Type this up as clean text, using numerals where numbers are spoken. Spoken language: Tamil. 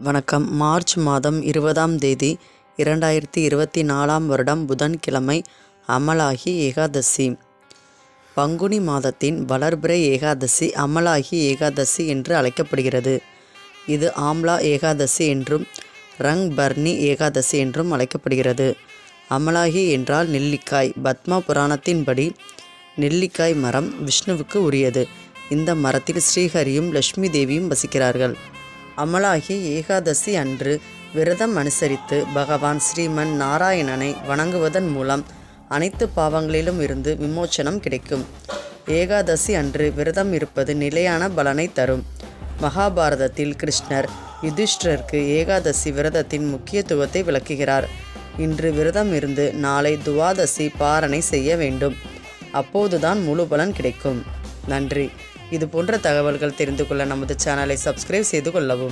வணக்கம். மார்ச் மாதம் 20ஆம் தேதி 2024ஆம் வருடம் புதன்கிழமை அமலாகி ஏகாதசி. பங்குனி மாதத்தின் வளர்பிறை ஏகாதசி அமலாகி ஏகாதசி என்று அழைக்கப்படுகிறது. இது ஆம்லா ஏகாதசி என்றும் ரங் பர்னி ஏகாதசி என்றும் அழைக்கப்படுகிறது. அமலாகி என்றால் நெல்லிக்காய். பத்ம புராணத்தின்படி நெல்லிக்காய் மரம் விஷ்ணுவுக்கு உரியது. இந்த மரத்தில் ஸ்ரீஹரியும் லட்சுமி தேவியும் வசிக்கிறார்கள். அமலாகி ஏகாதசி அன்று விரதம் அனுசரித்து பகவான் ஸ்ரீமன் நாராயணனை வணங்குவதன் மூலம் அனைத்து பாவங்களிலும் இருந்து விமோச்சனம் கிடைக்கும். ஏகாதசி அன்று விரதம் இருப்பது நிலையான பலனை தரும். மகாபாரதத்தில் கிருஷ்ணர் யுதிஷ்டிரருக்கு ஏகாதசி விரதத்தின் முக்கியத்துவத்தை விளக்குகிறார். இன்று விரதம் இருந்து நாளை துவாதசி பாரணை செய்ய வேண்டும். அப்போதுதான் முழு பலன் கிடைக்கும். நன்றி. இது போன்ற தகவல்கள் தெரிந்து கொள்ள நமது சேனலை சப்ஸ்கிரைப் செய்து கொள்ளவும்.